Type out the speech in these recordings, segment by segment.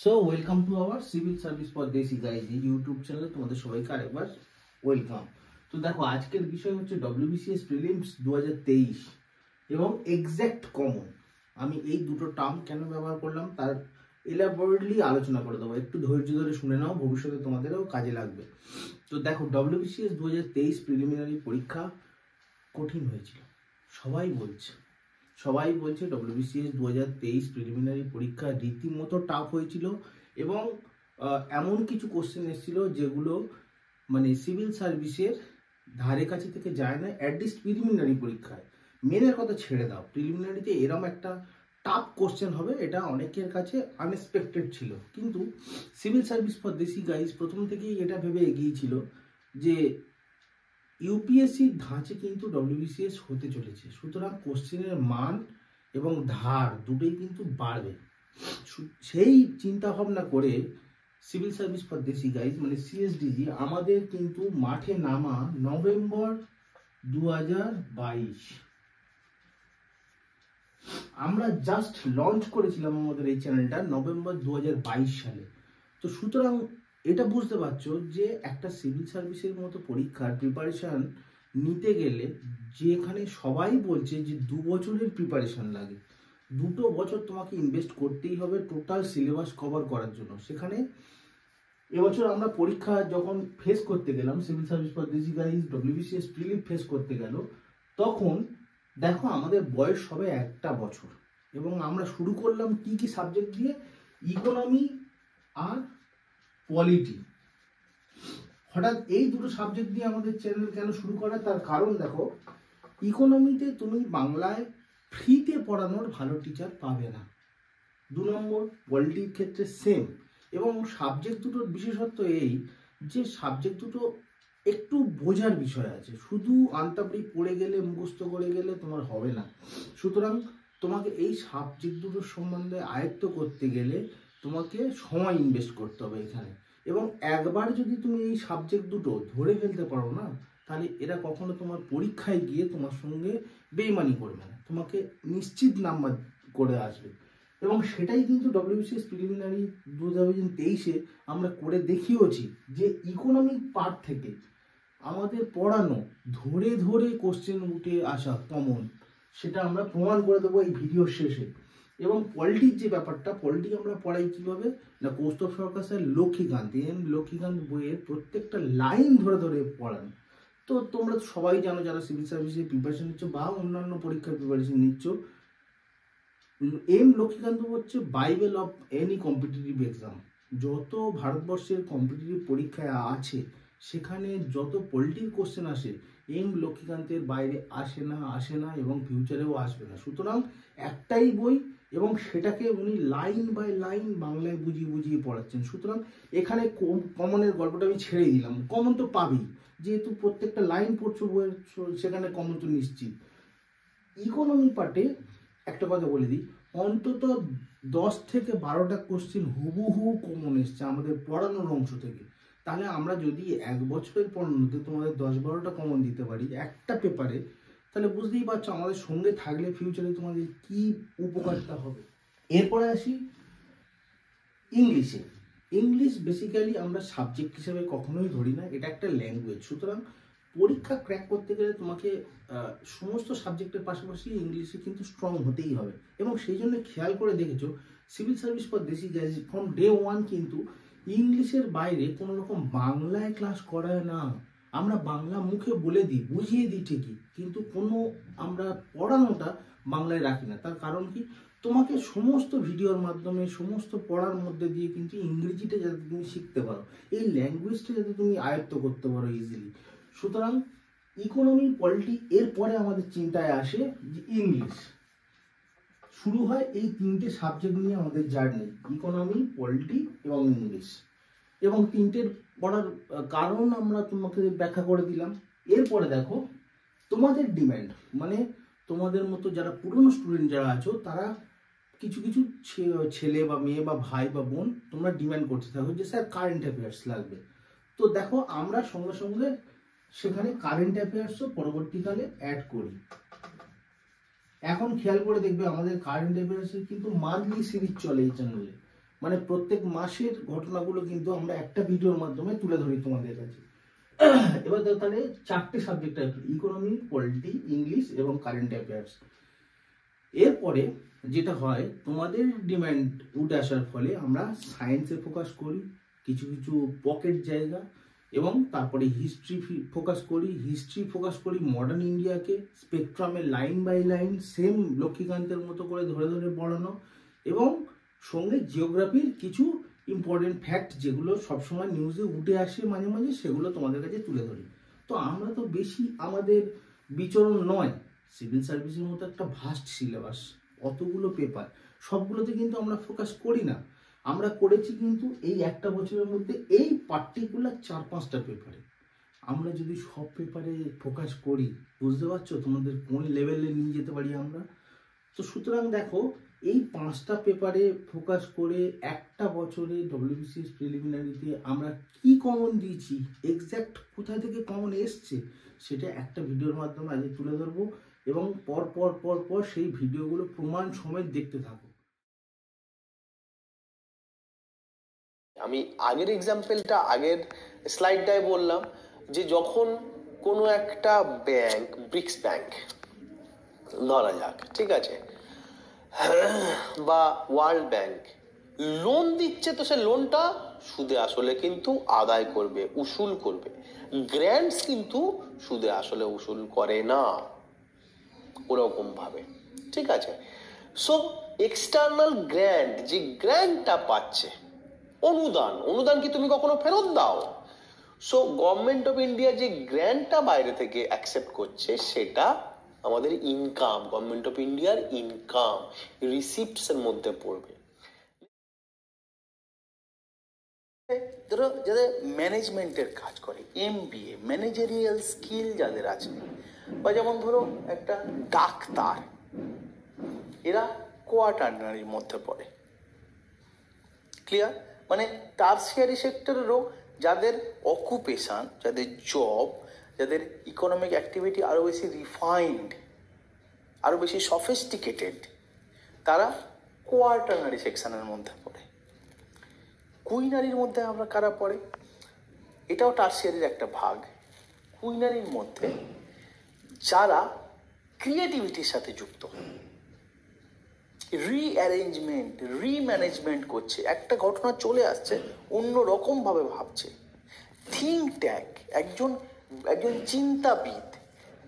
So welcome to our civil service for দেশি guys YouTube চ্যানেলে তোমাদের সবাইকে আরেকবার ওয়েলকাম। তো দেখো, আজকের বিষয় হচ্ছে WBCS প্রিলিমস 2023 এবং এক্স্যাক্ট কমন। আমি এই দুটো টার্ম কেন ব্যবহার করলাম তার এলাবোরেটলি আলোচনা করে দেবো, একটু ধৈর্য ধরে শুনে নাও, ভবিষ্যতে তোমাদেরও কাজে লাগবে। তো দেখো, WBCS 2023 প্রিলিমিনারি পরীক্ষা কঠিন হয়েছিল, সবাই বলছে WBCS 2023 প্রিলিমিনারি পরীক্ষা রীতিমতো টাফ হয়েছিল এবং এমন কিছু কোশ্চেন এসেছিল যেগুলো মানে সিভিল সার্ভিসের ধারে কাছে থেকে যায় না, অ্যাটলিস্ট প্রিলিমিনারি পরীক্ষায়। মেনের কথা ছেড়ে দাও, প্রিলিমিনারিতে এরকম একটা টাফ কোশ্চেন হবে এটা অনেকের কাছে আনএক্সপেক্টেড ছিল। কিন্তু সিভিল সার্ভিস ফর দেশি গাইজ প্রথম থেকেই এটা ভেবে এগিয়েছিল যে ইউপিএসসির ধাঁচে কিন্তু WBCS হতে চলেছে, সুতরাং কোশ্চেনের মান এবং ধার দুটোই কিন্তু বাড়বে। সেই চিন্তা ভাবনা করে সিভিল সার্ভিস ফর দেশি গাইজ মানে CSDG আমাদের কিন্তু মাঠে নামা নভেম্বর 2022। আমরা জাস্ট লঞ্চ করেছিলাম আমাদের এই চ্যানেলটা নভেম্বর 2022 সালে। তো সুতরাং এটা বুঝতে পারছো যে একটা সিভিল সার্ভিসের মতো পরীক্ষার প্রিপারেশন নিতে গেলে যেখানে সবাই বলছে যে 2 বছরের প্রিপারেশন লাগে, 2 বছর তোমাকে ইনভেস্ট করতেই হবে টোটাল সিলেবাস কভার করার জন্য। সেখানে এবছর আমরা পরীক্ষা যখন ফেস করতে গেলাম, সিভিল সার্ভিস ফর দেশি গাইজ WBCS প্রিলিম ফেস করতে গেল, তখন দেখো আমাদের বয়স হবে 1 বছর এবং আমরা শুরু করলাম কি সাবজেক্ট দিয়ে, ইকোনমি আর পলিটি। হঠাৎ এই দুটো সাবজেক্ট দিয়ে আমাদের চ্যানেল কেন শুরু করা, তার কারণ দেখো, ইকোনমিতে তুমি বাংলায় ফ্রিতে পড়ানোর ভালো টিচার পাবে না। 2 নম্বর, পলিটির ক্ষেত্রে সেম। এবং সাবজেক্ট দুটোর বিশেষত্ব এই যে সাবজেক্ট দুটো একটু বোঝার বিষয় আছে, শুধু আন্তাবড়ি পড়ে গেলে মুখস্থ করে গেলে তোমার হবে না। সুতরাং তোমাকে এই সাবজেক্ট দুটোর সম্বন্ধে আয়ত্ত করতে গেলে তোমাকে সময় ইনভেস্ট করতে হবে এখানে। এবং একবার যদি তুমি এই সাবজেক্ট দুটো ধরে ফেলতে পারো না, তাহলে এরা কখনো তোমার পরীক্ষায় গিয়ে তোমার সঙ্গে বেইমানি করবে না, তোমাকে নিশ্চিত নাম্বার করে আসবে। এবং সেটাই কিন্তু WBCS প্রিলিমিনারি 2023-এ আমরা করে দেখিয়েছি যে ইকোনমিক পার্ট থেকে আমাদের পড়ানো ধরে ধরে কোশ্চেন উঠে আসা কমন, সেটা আমরা প্রমাণ করে দেবো এই ভিডিওর শেষে। এবং পলিটির যে ব্যাপারটা, পলিটি আমরা পড়াই কিভাবে না, কৌস্তব সরকার স্যার লক্ষ্মীকান্ত বইয়ের প্রত্যেকটা লাইন ধরে ধরে পড়ান। তো তোমরা সবাই জানো যারা সিভিল সার্ভিসের প্রিপারেশন নিচ্ছ বা অন্যান্য পরীক্ষার প্রিপারেশন নিচ্ছ, লক্ষ্মীকান্ত হচ্ছে Bible of any competitive exam. যত ভারতবর্ষের কম্পিটিটিভ পরীক্ষায় আছে সেখানে যত পলিটির কোশ্চেন আসে লক্ষ্মীকান্তের বাইরে আসে না এবং ফিউচারেও আসবে না। সুতরাং একটাই বই এবং সেটাকে উনি লাইন বাই লাইন বাংলায় বুঝিয়ে পড়াচ্ছেন। সুতরাং এখানে কমনের গল্পটা আমি ছেড়ে দিলাম, কমন তো পাবেই, যেহেতু প্রত্যেকটা লাইন পড়ছো বইয়ের, সেখানে কমন তো নিশ্চিত। ইকোনমি পার্টে একটা কথা বলে দিই, অন্তত 10 থেকে 12টা কোশ্চেন হুবহু কমন এসছে আমাদের পড়ানোর অংশ থেকে। তাহলে আমরা যদি 1 বছরের পড়ানোতে তোমাদের 10-12টা কমন দিতে পারি একটা পেপারে, তাহলে বুঝতেই পারছো আমাদের সঙ্গে থাকলে ফিউচারে তোমাদের কি উপকারটা হবে। এরপরে আসি ইংলিশ বেসিক্যালি আমরা সাবজেক্ট হিসেবে কখনোই ধরি না, এটা একটা ল্যাঙ্গুয়েজ। সুতরাং পরীক্ষা ক্র্যাক করতে গেলে তোমাকে সমস্ত সাবজেক্টের পাশাপাশি ইংলিশে কিন্তু স্ট্রং হতেই হবে। এবং সেই জন্য খেয়াল করে দেখেছো সিভিল সার্ভিস ফর দেশি গাইজ ফ্রম ডে 1 কিন্তু ইংলিশের বাইরে কোনো রকম বাংলায় ক্লাস করায় না। আমরা বাংলা মুখে বলে দিই, বুঝিয়ে দিই ঠিকই, কিন্তু কোনো আমরা পড়ানোটা বাংলায় রাখি না। তার কারণ কি, তোমাকে সমস্ত ভিডিওর মাধ্যমে সমস্ত পড়ার মধ্যে দিয়ে কিন্তু ইংরেজিটা যাতে তুমি শিখতে পারো, এই ল্যাঙ্গুয়েজটা যাতে তুমি আয়ত্ত করতে পারো ইজিলি। সুতরাং ইকোনমি পলিটি এরপরে আমাদের চিন্তায় আসে যে ইংলিশ। শুরু হয় এই 3টে সাবজেক্ট নিয়ে আমাদের জার্নি, ইকোনমি, পলিটি এবং ইংলিশ। এবং 3টের পড়ার কারণ আমরা তোমাকে ব্যাখ্যা করে দিলাম। এরপরে দেখো তোমাদের ডিম্যান্ড, মানে তোমাদের মতো যারা পুরনো স্টুডেন্ট যারা আছো, তারা কিছু ছেলে বা মেয়ে বা ভাই বা বোন তোমরা ডিম্যান্ড করতে থাকো যে স্যার কারেন্ট অ্যাফেয়ার্স লাগবে। তো দেখো আমরা সঙ্গে সঙ্গে সেখানে কারেন্ট অ্যাফেয়ার্সও পরবর্তীকালে অ্যাড করি। এখন খেয়াল করে দেখবে আমাদের কারেন্ট অ্যাফেয়ার্সের কিন্তু মান্থলি সিরিজ চলে এই চ্যানেলে, মানে প্রত্যেক মাসের ঘটনাগুলো কিন্তু আমরা একটা ভিডিওর মাধ্যমে তুলে ধরি তোমাদের কাছে। এবার তাহলে 4টে সাবজেক্ট আছে, ইকোনমি, পলিটি, ইংলিশ এবং কারেন্ট অ্যাফেয়ার্স। এরপরে যেটা হয়, তোমাদের ডিমান্ড উঠে আসার ফলে আমরা সায়েন্সে ফোকাস করি, কিছু কিছু পকেট জায়গা, এবং তারপরে হিস্ট্রি ফোকাস করি মডার্ন ইন্ডিয়াকে, স্পেকট্রামে লাইন বাই লাইন সেম লক্ষ্মীকান্তের মতো করে ধরে ধরে পড়ানো, এবং সঙ্গে জিওগ্রাফির কিছু ইম্পর্টেন্ট ফ্যাক্ট যেগুলো সবসময় নিউজে উঠে আসে মাঝে মাঝে, সেগুলো তোমাদের কাছে তুলে ধরি। তো আমরা তো বেশি আমাদের বিচরণ নয়, সিভিল সার্ভিসের মতো একটা ভাস্ট সিলেবাস, অতগুলো পেপার, সবগুলোতে কিন্তু আমরা ফোকাস করি না। আমরা করেছি কিন্তু এই একটা বছরের মধ্যে এই পার্টিকুলার 4-5টা পেপারে। আমরা যদি সব পেপারে ফোকাস করি, বুঝতে পারছো তোমাদের কোন লেভেলে নিয়ে যেতে পারি আমরা। তো সুতরাং দেখো, এই 5টা পেপারে ফোকাস করে একটা বছরে ডব্লিউবিসিএস প্রিলিমিনারিতে আমরা কি কমন দিয়েছি, এক্স্যাক্ট কোথা থেকে কমন এসছে, সেটা একটা ভিডিওর মাধ্যমে আজ তুলে ধরবো, এবং পর পর পর পর সেই ভিডিওগুলো প্রমাণ সমেত দেখতে থাকো। আমি আগের এক্সাম্পলটা আগের স্লাইডটায় বললাম যে যখন কোনো একটা ব্যাংক, ব্রিক্স ব্যাংক ধরা যাক, ঠিক আছে, বা ওয়ার্ল্ড ব্যাংক লোন দিচ্ছে, তো সে লোনটা সুদে আসলে কিন্তু আদায় করবে, উসুল করবে। গ্র্যান্টস কিন্তু সুদে আসলে উসুল করে না ওরকম ভাবে, ঠিক আছে। সো এক্সটার্নাল গ্র্যান্ট, যে গ্র্যান্টটা পাচ্ছে, অনুদান কি তুমি কখনো ফেরত দাও? সো গভর্নমেন্ট অফ ইন্ডিয়া যে গ্র্যান্টটা বাইরে থেকে অ্যাকসেপ্ট করছে, সেটা আমাদের ইনকাম, গভর্নমেন্ট অফ ইন্ডিয়ার ইনকাম, রিসিপ্টস এর মধ্যে পড়বে। ধরো যাদের ম্যানেজমেন্টের কাজ করে, এমবিএ, ম্যানেজারিয়াল স্কিল যাদের আছে, বা যেমন ধরো একটা ডাক্তার, এরা কোয়াটার্নারির মধ্যে পড়ে। ক্লিয়ার? মানে টার্সিয়ারি সেক্টরেরও যাদের অকুপেশন, যাদের জব, যাদের ইকোনমিক অ্যাক্টিভিটি আরো বেশি রিফাইন্ড, আরো বেশি সফিস্টিকেটেড, তারা কোয়াটার্নারি সেকশনের মধ্যে পড়ে। কুইনারির মধ্যে আমরা কারা পড়ে? এটাও টার্সিয়ারির একটা ভাগ। কুইনারির মধ্যে যারা ক্রিয়েটিভিটির সাথে যুক্ত, রিঅ্যারেঞ্জমেন্ট, রিম্যানেজমেন্ট করছে, একটা ঘটনা চলে আসছে, অন্য রকম ভাবে ভাবছে, থিঙ্ক ট্যাঙ্ক, একজন চিন্তাবিদ,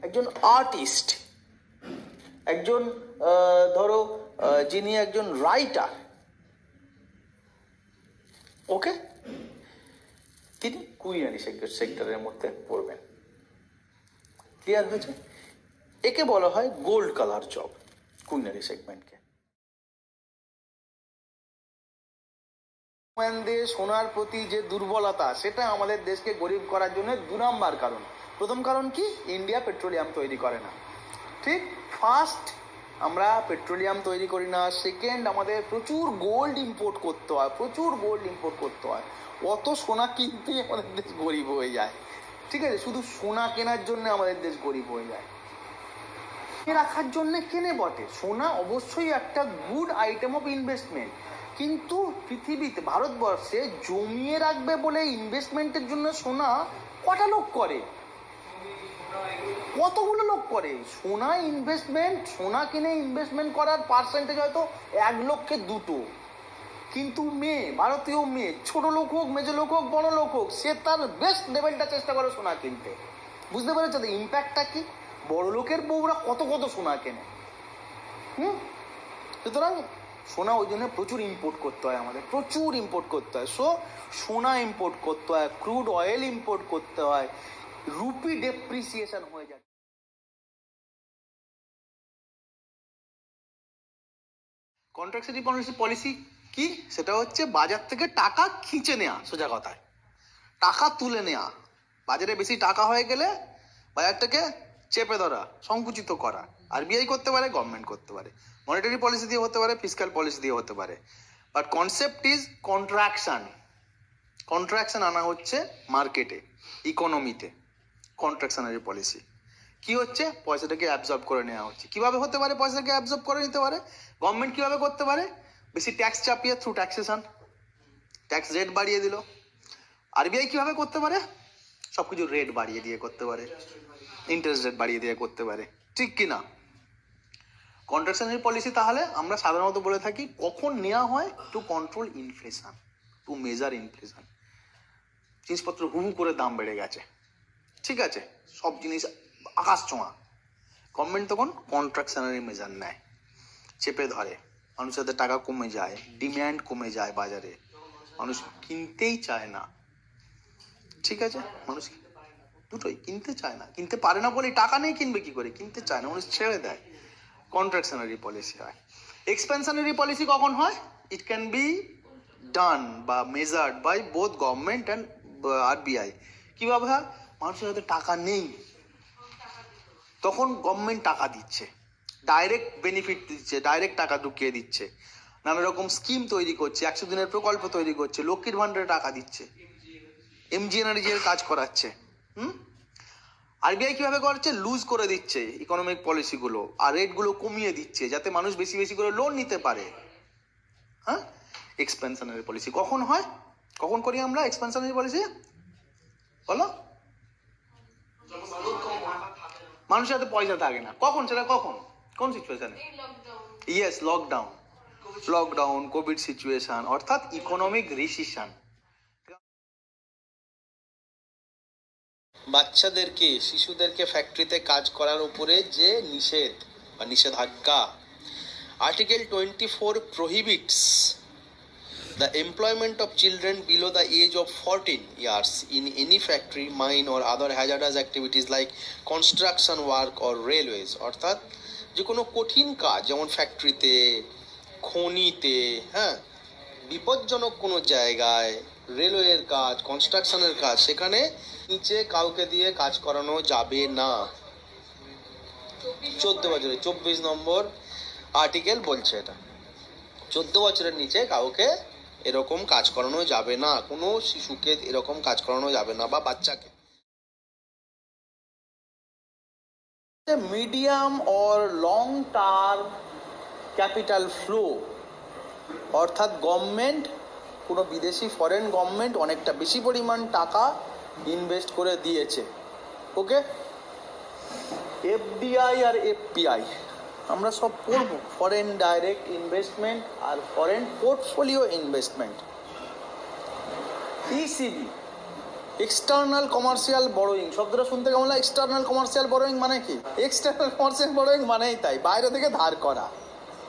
একজন আর্টিস্ট, একজন ধরো যিনি একজন রাইটার, ওকে, তিনি কুইনারি সেক্টরের মধ্যে পড়বেন। ক্লিয়ার হয়েছে? একে বলা হয় গোল্ড কালার জব, কুইনারি সেগমেন্টকে। সোনার প্রতি যে দুর্বলতা, সেটা আমাদের দেশকে গরিব করার জন্য 2 নাম্বার কারণ। প্রথম কারণ কি? ইন্ডিয়া পেট্রোলিয়াম তৈরি করে না, ঠিক। ফার্স্ট, আমরা পেট্রোলিয়াম তৈরি করি না। সেকেন্ড, আমাদের প্রচুর গোল্ড ইম্পোর্ট করতে হয়, অত সোনা কিনতেই আমাদের দেশ গরিব হয়ে যায়, ঠিক আছে। শুধু সোনা কেনার জন্য আমাদের দেশ গরিব হয়ে যায়। রাখার জন্য কেনে বটে, সোনা অবশ্যই একটা গুড আইটেম অফ ইনভেস্টমেন্ট, কিন্তু পৃথিবীতে, ভারতবর্ষে জমিয়ে রাখবে বলে ইনভেস্টমেন্টের জন্য সোনা কটা লোক করে? কতগুলো লোক করে সোনা ইনভেস্টমেন্ট। সোনা কিনে ইনভেস্টমেন্ট করার পার্সেন্টেজ হয়তো 1 লক্ষে 2টো। কিন্তু ভারতীয় মেয়ে, ছোট লোক হোক, মেজো লোক হোক, বড় লোক হোক, সে তার বেস্ট লেভেলটা চেষ্টা করে সোনা কিনতে। বুঝতে পেরেছো তো ইম্প্যাক্টটা কি? বড় লোকের বউরা কত সোনা কেনে। সুতরাং সোনা ওই জন্য প্রচুর ইম্পোর্ট করতে হয়, আমাদের প্রচুর ইম্পোর্ট করতে হয়। সো সোনা ইম্পোর্ট করতে হয়, ক্রুড অয়েল ইম্পোর্ট করতে হয়, রুপি ডেপ্রিসিয়েশন হয়ে যায়। কন্ট্রাকশনারি পলিসি কি? সেটা হচ্ছে বাজার থেকে টাকা খিঁচে নেওয়া, সোজা কথায় টাকা তুলে নেওয়া। বাজারে বেশি টাকা হয়ে গেলে বাজারটাকে চেপে ধরা, সংকুচিত করা। আরবিআই করতে পারে, গভর্নমেন্ট করতে পারে, মনিটারি পলিসি দিয়ে হতে পারে, ফিসক্যাল পলিসি দিয়ে হতে পারে। বাট কনসেপ্ট ইজ কন্ট্রাকশন আনা হচ্ছে মার্কেটে, ইকোনমিতে। কন্ট্রাকশনারি পলিসি কি হচ্ছে? পয়সাটাকে অ্যাবজর্ব করে নেওয়া হচ্ছে। কিভাবে হতে পারে পয়সাটাকে অ্যাবজর্ব করে নিতে পারে? গভর্নমেন্ট কিভাবে করতে পারে? বেশি ট্যাক্স চাপিয়ে, থ্রু ট্যাক্সেশন। ট্যাক্স রেট বাড়িয়ে দিল। আরবিআই কিভাবে করতে পারে? সবকিছু রেট বাড়িয়ে দিয়ে করতে পারে, ইন্টারেস্ট রেট বাড়িয়ে দিয়ে করতে পারে, ঠিক কি না? কন্ট্রাকশনারি পলিসি তাহলে আমরা সাধারণত বলে থাকি কখন নেওয়া হয়? To control inflation, to measure inflation. জিনিসপত্র হু হু করে দাম বেড়ে গেছে, ঠিক আছে, সব জিনিস আকাশ ছোঁয়া, গভর্নমেন্ট তখন কন্ট্রাকশনারি মেজার নেয়, চেপে ধরে, মানুষের হাতে টাকা কমে যায়, ডিম্যান্ড কমে যায় বাজারে, মানুষ কিনতেই চায় না, ঠিক আছে, মানুষ দুটোই কিনতে চায় না, কিনতে পারে না বলে টাকা নেই, কিনবে কি করে, কিনতে চায় না, মানুষ ছেড়ে দেয়, কন্ট্রাকশনারি পলিসি হয়। এক্সপেনশনারি পলিসি কখন হয়? ইট ক্যান বি ডান বা measured by both government and RBI. কিভাবে হয়? মানুষের হাতে টাকা নেই, তখন গভর্নমেন্ট টাকা দিচ্ছে, ডাইরেক্ট বেনিফিট দিচ্ছে, ডাইরেক্ট টাকা ঢুকিয়ে দিচ্ছে, নানা রকম স্কিম তৈরি করছে, 100 দিনের প্রকল্প তৈরি করছে, লক্ষ্মীর ভান্ডারে টাকা দিচ্ছে, এমজিএনআরজি এর কাজ করাচ্ছে। আরবিআই কিভাবে করছে? লুজ করে দিচ্ছে ইকোনমিক পলিসিগুলো, আর রেটগুলো কমিয়ে দিচ্ছে যাতে মানুষ বেশি বেশি করে লোন নিতে পারে। হ্যাঁ, এক্সপেনশনারি পলিসি কখন হয়? কখন করি আমরা এক্সপেনশনারি পলিসি? বলো। মানুষের হাতে পয়সা থাকে না, কখন? সেটা কখন, কোন সিচুয়েশনে? ইয়েস, লকডাউন, কোভিড সিচুয়েশন, অর্থাৎ ইকোনমিক রিসেশন। বাচ্চাদেরকে, শিশুদেরকে ফ্যাক্টরিতে কাজ করার উপরে যে নিষেধ বা নিষেধাজ্ঞা, article 24 prohibits the employment of children below the age of 14 years in any factory, mine or other hazardous activities like construction work or railways। অর্থাৎ যে কোনো কঠিন কাজ, যেমন ফ্যাক্টরিতে, খনিতে, হ্যাঁ, বিপজ্জনক কোনো জায়গায়, রেলওয়ের কাজ, কনস্ট্রাকশনের কাজ, সেখানে নিচে কাউকে দিয়ে কাজ করানো যাবে না। 14 বছরের 24 নম্বর আর্টিকেল বলছে এটা, 14 বছরের নিচে কাউকে এরকম কাজ করানো যাবে না, কোনো শিশুকে এরকম কাজ করানো যাবে না বা বাচ্চাকে। Medium or long term capital flow, অর্থাৎ গভর্নমেন্ট, কোনো বিদেশি ফরেন গভর্নমেন্ট অনেকটা বেশি পরিমাণ টাকা ইনভেস্ট করে দিয়েছে, ওকে। এফডিআই আর এফপিআই আমরা সব পড়বো, ফরেন ডাইরেক্ট ইনভেস্টমেন্ট আর foreign portfolio investment. ECB, external commercial borrowing, শব্দটা শুনতে কেমন লাগে? এক্সটার্নাল কমার্শিয়াল বরোয়িং মানে কি? এক্সটার্নাল কমার্শিয়াল বরোয়িং মানেই তাই, বাইরে থেকে ধার করা,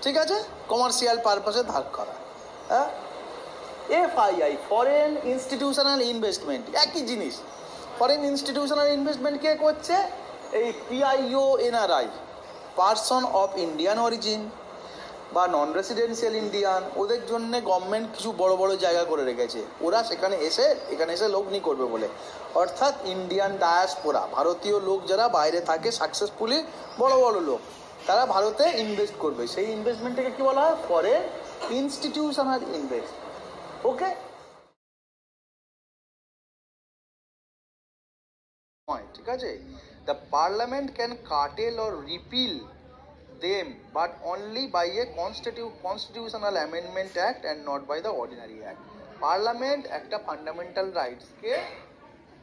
ঠিক আছে, কমার্শিয়াল পারপাসে ধার করা। হ্যাঁ, এফআইআই, ফরেন ইনস্টিটিউশনাল ইনভেস্টমেন্ট, একই জিনিস। ফরেন ইনস্টিটিউশনাল ইনভেস্টমেন্ট কে করছে? এই PIO NRI, person of Indian origin বা নন রেসিডেন্সিয়াল ইন্ডিয়ান, ওদের জন্য গভর্নমেন্ট কিছু বড় বড় জায়গা করে রেখেছে, ওরা সেখানে এখানে এসে লগ্নি করবে বলে। অর্থাৎ ইন্ডিয়ান ডায়াসপোরা, ভারতীয় লোক যারা বাইরে থাকে সাকসেসফুলি, বড় বড় লোক, তারা ভারতে ইনভেস্ট করবে, সেই ইনভেস্টমেন্টটাকে কি বলা হয়? ফরেন ইনস্টিটিউশনাল ইনভেস্ট, ওকে। ঠিক আছে, the parliament can cartel or repeal them but only by a constitutional amendment act and not by the ordinary act। Parliament একটা ফান্ডামেন্টাল রাইটস কে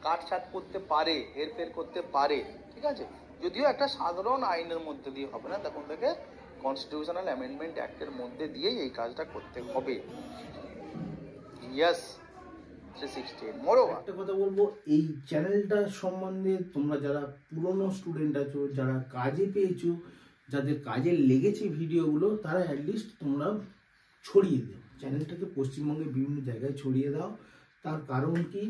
কাটছাট করতে পারে, হেরফের করতে পারে, ঠিক আছে, যদিও একটা সাধারণ আইনের মধ্যে দিয়ে হবে না, তখন থেকে কনস্টিটিউশনাল অ্যামেন্ডমেন্ট অ্যাক্টের মধ্যে দিয়েই এই কাজটা করতে হবে। ইয়েস, 316। মোরওভার একটা কথা বলবো, এই চ্যানেলটা সম্বন্ধে তোমরা যারা পুরনো স্টুডেন্ট আছো, যারা কাজে পেয়েছো, যাদের কাজে লেগেছে ভিডিওগুলো, তারা অ্যাটলিস্ট তোমরা ছড়িয়ে দাও, চ্যানেলটাকে পশ্চিমবঙ্গের বিভিন্ন জায়গায় ছড়িয়ে দাও। তার কারণ কি,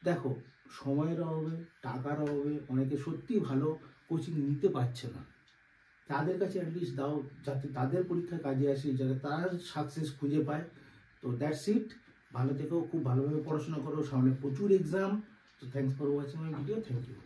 দেখো, সময়ের অভাবে, টাকার অভাবে অনেকে সত্যি ভালো কোচিং নিতে পারছে না, তাদের কাছে অ্যাটলিস্ট দাও, যাতে তাদের পরীক্ষায় কাজে আসে, যাতে তারা সাকসেস খুঁজে পায়। তো দ্যাটস ইট, ভালো থেকো, খুব ভালোভাবে পড়াশোনা করো, সামনে প্রচুর এক্সাম। তো thanks for watching my video, thank you.